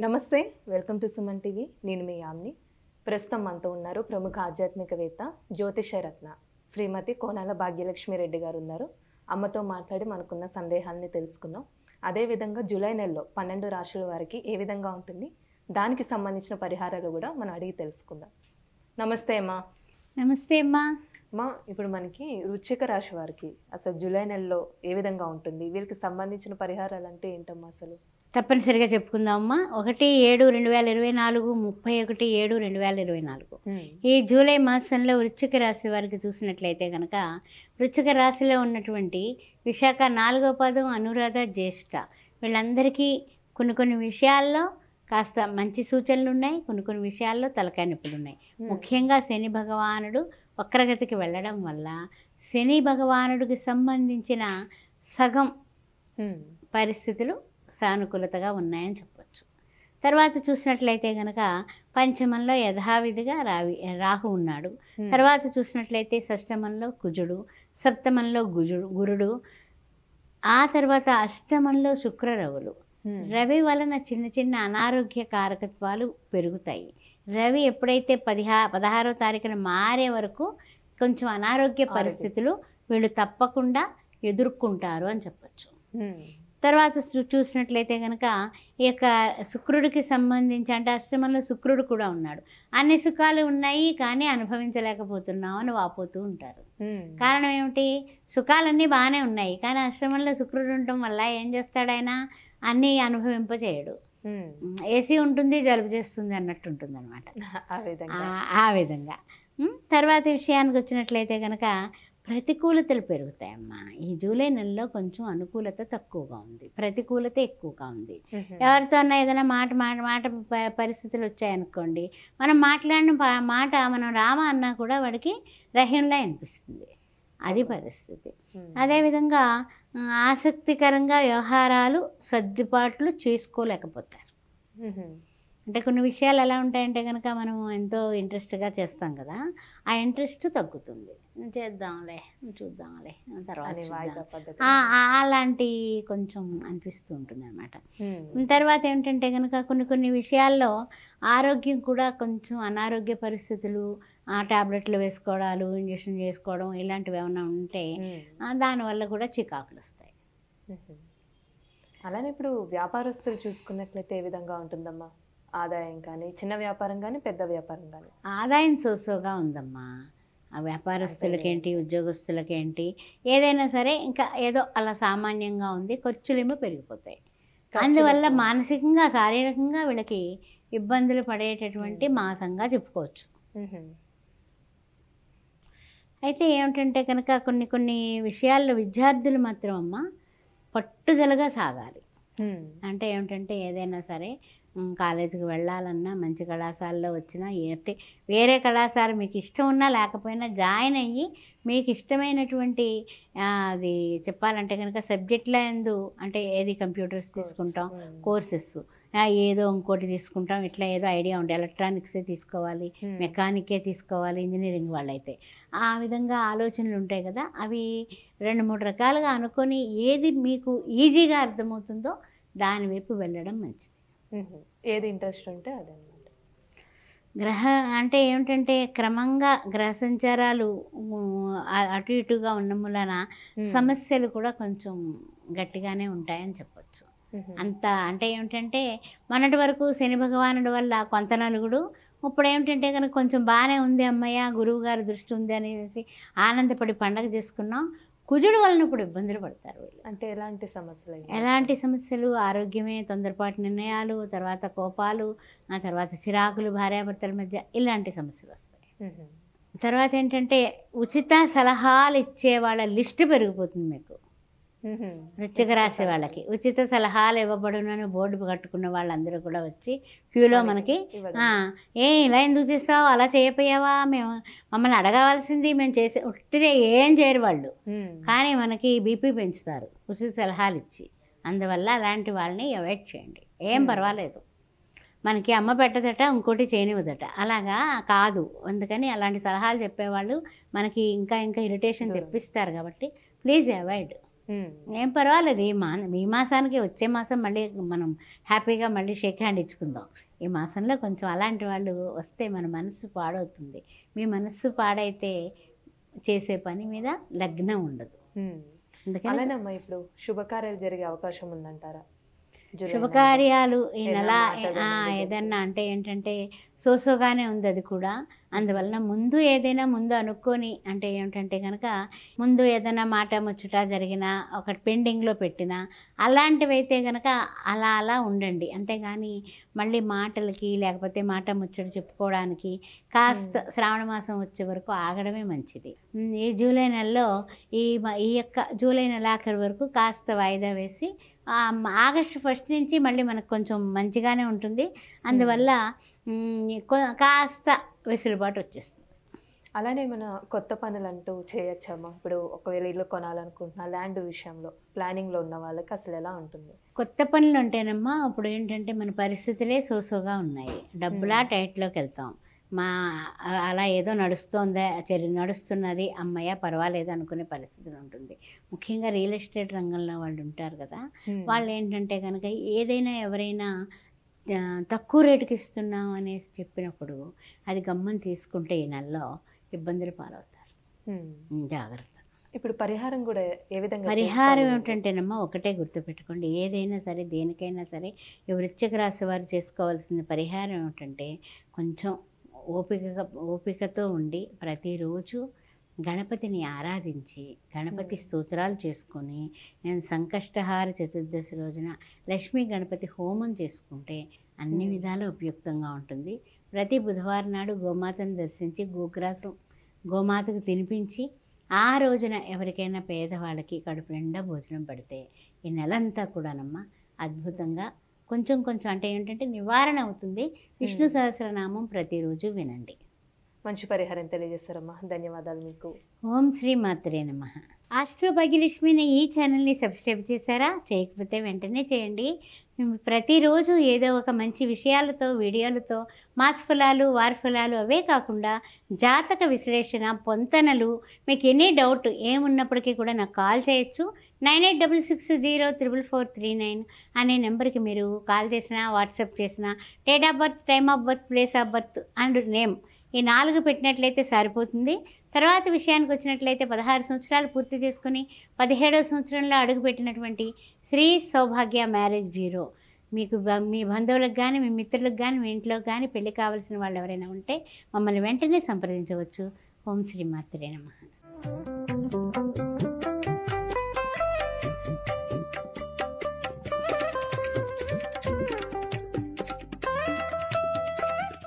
నమస్తే, welcome to Suman TV. నేను మీ యామ్ని. ప్రస్తుతం మనతో ఉన్నారు ప్రముఖ ఆధ్యాత్మికవేత్త, జ్యోతిషరత్న శ్రీమతి కోనాల భాగ్యలక్ష్మి రెడ్డి గారు ఉన్నారు. అమ్మతో మాట్లాడి మనకున్న సందేహాలని తెలుసుకున్నాం. అదేవిధంగా జూలై నెలలో 12 రాశుల వారికి ఏ విధంగా ఉంటుంది, దానికి సంబంధించిన పరిహారాలు కూడా మనం అడిగి తెలుసుకుందాం. నమస్తే అమ్మా. నమస్తే అమ్మా. అమ్మా, ఇప్పుడు మనకి వృశ్చిక రాశి వారికి అసలు జూలై నెలలో ఏ విధంగా ఉంటుంది, వీరికి సంబంధించిన పరిహారాలు అంటే ఏంటమ్మా అసలు? తప్పనిసరిగా చెప్పుకుందామమ్మా. 1/7/2024, 31/7/2024 ఈ జూలై మాసంలో వృశ్చిక రాశి వారికి చూసినట్లయితే కనుక, వృశ్చిక రాశిలో ఉన్నటువంటి విశాఖ 4వ పాదం, అనురాధ, జ్యేష్ఠ వీళ్ళందరికీ కొన్ని విషయాల్లో కాస్త మంచి సూచనలు ఉన్నాయి, కొన్ని విషయాల్లో తలకాయ నొప్పులు ఉన్నాయి. ముఖ్యంగా శని భగవానుడు వక్రగతికి వెళ్ళడం వల్ల శని భగవానుడికి సంబంధించిన సగం పరిస్థితులు సానుకూలతగా ఉన్నాయని చెప్పచ్చు. తర్వాత చూసినట్లయితే కనుక పంచమంలో యథావిధిగా రాహు ఉన్నాడు. తర్వాత చూసినట్లయితే షష్టమంలో కుజుడు, సప్తమంలో గురుడు, ఆ తర్వాత అష్టమంలో శుక్రరవులు. రవి వలన చిన్న అనారోగ్య కారకత్వాలు పెరుగుతాయి. రవి ఎప్పుడైతే 16వ తారీఖున మారే వరకు కొంచెం అనారోగ్య పరిస్థితులు వీళ్ళు తప్పకుండా ఎదుర్కొంటారు అని చెప్పచ్చు. తర్వాత చూసినట్లయితే కనుక ఈ యొక్క శుక్రుడికి సంబంధించి, అంటే అష్టమంలో శుక్రుడు కూడా ఉన్నాడు. అన్ని సుఖాలు ఉన్నాయి కానీ అనుభవించలేకపోతున్నాం అని వాపోతూ ఉంటారు. కారణం ఏమిటి? సుఖాలన్నీ బాగానే ఉన్నాయి కానీ అష్టమంలో శుక్రుడు ఉండటం వల్ల ఏం చేస్తాడు ఆయన? అన్నీ అనుభవింపచేయడు. ఏసీ ఉంటుంది, జలుబు చేస్తుంది అన్నట్టు ఉంటుంది అనమాట. ఆ విధంగా తర్వాత విషయానికి వచ్చినట్లయితే కనుక ప్రతికూలతలు పెరుగుతాయమ్మా. ఈ జూలై నెలలో కొంచెం అనుకూలత తక్కువగా ఉంది, ప్రతికూలత ఎక్కువగా ఉంది. ఎవరితో అన్నా ఏదైనా మాట పరిస్థితులు వచ్చాయనుకోండి, మనం మాట్లాడిన మాట మనం రామ అన్నా కూడా వాడికి రహ్యంలా అనిపిస్తుంది. అది పరిస్థితి. అదేవిధంగా ఆసక్తికరంగా వ్యవహారాలు సర్దుబాట్లు చేసుకోలేకపోతారు. అంటే కొన్ని విషయాలు ఎలా ఉంటాయంటే కనుక మనం ఎంతో ఇంట్రెస్ట్గా చేస్తాం కదా, ఆ ఇంట్రెస్ట్ తగ్గుతుంది. చేద్దాంలే, చూద్దాంలే, తర్వాత అలాంటి కొంచెం అనిపిస్తూ ఉంటుంది అనమాట. తర్వాత ఏంటంటే కనుక కొన్ని విషయాల్లో ఆరోగ్యం కూడా కొంచెం అనారోగ్య పరిస్థితులు, టాబ్లెట్లు వేసుకోవడాలు, ఇంజక్షన్ చేసుకోవడం ఇలాంటివి ఏమైనా ఉంటే దానివల్ల కూడా చికాకులు వస్తాయి. అలానే ఇప్పుడు వ్యాపారస్తులు చూసుకున్నట్లయితే ఏ విధంగా ఉంటుందమ్మా? ఆదాయం కానీ, చిన్న వ్యాపారం కానీ, పెద్ద వ్యాపారం కానీ? ఆదాయం సోసోగా ఉందమ్మా. ఆ వ్యాపారస్తులకేంటి, ఉద్యోగస్తులకేంటి, ఏదైనా సరే ఇంకా ఏదో అలా సామాన్యంగా ఉంది. ఖర్చులేమో పెరిగిపోతాయి. అందువల్ల మానసికంగా, శారీరకంగా వీళ్ళకి ఇబ్బందులు పడేటటువంటి మాసంగా చెప్పుకోవచ్చు. అయితే ఏమిటంటే కనుక కొన్ని విషయాల్లో విద్యార్థులు మాత్రం అమ్మ పట్టుదలగా సాగాలి. అంటే ఏమిటంటే ఏదైనా సరే కాలేజీకి వెళ్ళాలన్నా, మంచి కళాశాలలో వచ్చినా, వేరే కళాశాల మీకు ఇష్టం ఉన్నా లేకపోయినా జాయిన్ అయ్యి మీకు ఇష్టమైనటువంటి అది చెప్పాలంటే కనుక సబ్జెక్టుల యందు, అంటే ఏది కంప్యూటర్స్ తీసుకుంటాం, కోర్సెస్ ఏదో ఇంకోటి తీసుకుంటాం, ఇట్లా ఏదో ఐడియా ఉండే ఎలక్ట్రానిక్సే తీసుకోవాలి, మెకానికే తీసుకోవాలి, ఇంజనీరింగ్ వాళ్ళైతే ఆ విధంగా ఆలోచనలు ఉంటాయి కదా. అవి 2-3 రకాలుగా అనుకొని ఏది మీకు ఈజీగా అర్థమవుతుందో దాని వైపు వెళ్ళడం మంచిది. ఏది ఇంట్రెస్ట్ ఉంటే అదనమాట. అంటే ఏమిటంటే క్రమంగా గ్రహ సంచారాలు అటు ఇటుగా ఉన్న మూలన సమస్యలు కూడా కొంచెం గట్టిగానే ఉంటాయని చెప్పచ్చు. అంత అంటే ఏమిటంటే మొన్నటి వరకు శని భగవానుడి వల్ల కొంత నలుగుడు, ఇప్పుడు ఏమిటంటే కనుక కొంచెం బాగానే ఉంది, అమ్మయ్య గురువు గారి దృష్టి ఉంది అనేసి ఆనందపడి పండగ చేసుకున్నాం. కుజుడు వలన ఇప్పుడు ఇబ్బందులు పడతారు వీళ్ళు. అంటే ఎలాంటి సమస్యలు? ఆరోగ్యమే, తొందరపాటు నిర్ణయాలు, తర్వాత కోపాలు, ఆ తర్వాత చిరాకులు భార్యాభర్తల మధ్య, ఇలాంటి సమస్యలు వస్తాయి. తర్వాత ఏంటంటే ఉచిత సలహాలు ఇచ్చే వాళ్ళ లిస్టు పెరిగిపోతుంది మీకు. వృశ్చిక రాశి వాళ్ళకి ఉచిత సలహాలు ఇవ్వబడునని బోర్డు కట్టుకున్న వాళ్ళందరూ కూడా వచ్చి క్యూలో మనకి ఇలా ఎందుకు చేస్తావు, అలా చేయపోయావా, మమ్మల్ని అడగవలసింది మేము చేసే, ఉట్టిదే ఏం చేయరు వాళ్ళు, కానీ మనకి బీపీ పెంచుతారు ఉచిత సలహాలు ఇచ్చి. అందువల్ల అలాంటి వాళ్ళని అవాయిడ్ చేయండి. ఏం పర్వాలేదు, మనకి అమ్మ పెట్టదట, ఇంకోటి చేయనివ్వదట, అలాగా కాదు. అందుకని అలాంటి సలహాలు చెప్పేవాళ్ళు మనకి ఇంకా ఇరిటేషన్ తెప్పిస్తారు కాబట్టి ప్లీజ్ అవాయిడ్. ఏం పర్వాలేదు, ఈ మాసానికి వచ్చే మాసం మళ్ళీ మనం హ్యాపీగా మళ్ళీ షేక్ హ్యాండ్ ఇచ్చుకుందాం. ఈ మాసంలో కొంచెం అలాంటి వాళ్ళు వస్తే మన మనసు పాడవుతుంది. మీ మనస్సు పాడైతే చేసే పని మీద లగ్నం ఉండదు. అందుకని అలానేమ్మా ఇప్పుడు శుభకార్యాలు జరిగే అవకాశం ఉందంటారా? శుభకార్యాలు ఈ నెల ఏదన్నా అంటే ఏంటంటే సోసోగానే ఉంది అది కూడా. అందువలన ముందు అనుకొని అంటే ఏమిటంటే కనుక ముందు ఏదైనా మాట ముచ్చట జరిగినా ఒకటి పెండింగ్లో పెట్టినా అలాంటివైతే కనుక అలా ఉండండి. అంతేగాని మళ్ళీ మాటలకి లేకపోతే మాట ముచ్చట చెప్పుకోవడానికి కాస్త శ్రావణ మాసం వచ్చే వరకు ఆగడమే మంచిది. ఈ జూలై నెలలో ఈ యొక్క జూలై నెలాఖరు వరకు కాస్త వాయిదా వేసి ఆగస్టు 1 నుంచి మళ్ళీ మనకు కొంచెం మంచిగానే ఉంటుంది. అందువల్ల కాస్త వెసులుబాటు వచ్చేస్తుంది. అలానే మన కొత్త పనులు అంటూ చేయొచ్చమ్మా? ఇప్పుడు ఒకవేళ ఇల్లు కొనాలనుకుంటున్నా, ల్యాండ్ విషయంలో ప్లానింగ్లో ఉన్న వాళ్ళకి అసలు ఎలా ఉంటుంది? కొత్త పనులు ఉంటేనమ్మా ఇప్పుడు ఏంటంటే మన పరిస్థితులే సోసోగా ఉన్నాయి. డబ్బులా టైట్లోకి వెళ్తాం. అలా ఏదో నడుస్తున్నది అమ్మయ్య పర్వాలేదు అనుకునే పరిస్థితి ఉంటుంది. ముఖ్యంగా రియల్ ఎస్టేట్ రంగంలో వాళ్ళు ఉంటారు కదా, వాళ్ళు ఏంటంటే కనుక ఏదైనా ఎవరైనా తక్కువ రేటుకి ఇస్తున్నాం అనేసి చెప్పినప్పుడు అది గమ్మని తీసుకుంటే ఈ నెలలో ఇబ్బందులు పాలవుతారు. జాగ్రత్త. ఇప్పుడు పరిహారం కూడా ఏ విధంగా? పరిహారం ఏమిటంటేనమ్మా ఒకటే గుర్తుపెట్టుకోండి, ఏదైనా సరే దేనికైనా సరే ఈ వృశ్చిక రాశి వారు చేసుకోవాల్సిన పరిహారం ఏమిటంటే కొంచెం ఓపికతో ఉండి ప్రతిరోజు గణపతిని ఆరాధించి గణపతి స్తోత్రాలు చేసుకొని నేను సంకష్టహార చతుర్దశి రోజున లక్ష్మీ గణపతి హోమం చేసుకుంటే అన్ని విధాలు ఉపయుక్తంగా ఉంటుంది. ప్రతి బుధవారం నాడు గోమాతను దర్శించి గోమాతకు తినిపించి ఆ రోజున ఎవరికైనా పేదవాళ్ళకి కడుపు నిండా భోజనం పడితే ఈ నెలంతా కూడానమ్మా అద్భుతంగా కొంచెం అంటే ఏంటంటే నివారణ అవుతుంది. విష్ణు సహస్రనామం ప్రతిరోజు వినండి. మంచి పరిహారం తెలియజేస్తారమ్మా, ధన్యవాదాలు మీకు. ఓం శ్రీ మాత్రే నమః. ఆస్ట్రో భాగ్యలక్ష్మిని ఈ ఛానల్ని సబ్స్క్రైబ్ చేశారా? చేయకపోతే వెంటనే చేయండి. మేము ప్రతిరోజు ఏదో ఒక మంచి విషయాలతో వీడియోలతో మాస ఫలాలు వారి ఫలాలు అవే కాకుండా జాతక విశ్లేషణ పొంతనలు మీకు ఎనీ డౌట్ ఏమున్నప్పటికీ కూడా నాకు కాల్ చేయొచ్చు. 9866044439 అనే నెంబర్కి మీరు కాల్ చేసినా వాట్సాప్ చేసినా date of birth, time of birth, place of birth and name ఈ 4 పెట్టినట్లయితే సరిపోతుంది. తర్వాత విషయానికి వచ్చినట్లయితే 16 సంవత్సరాలు పూర్తి చేసుకుని 17వ సంవత్సరంలో అడుగుపెట్టినటువంటి శ్రీ సౌభాగ్య మ్యారేజ్ బ్యూరో. మీకు మీ బంధువులకు కానీ మీ మిత్రులకు కానీ మీ ఇంట్లో కానీ పెళ్లి కావాల్సిన వాళ్ళు ఎవరైనా ఉంటే మమ్మల్ని వెంటనే సంప్రదించవచ్చు. ఓం శ్రీ మాత్రే నమః.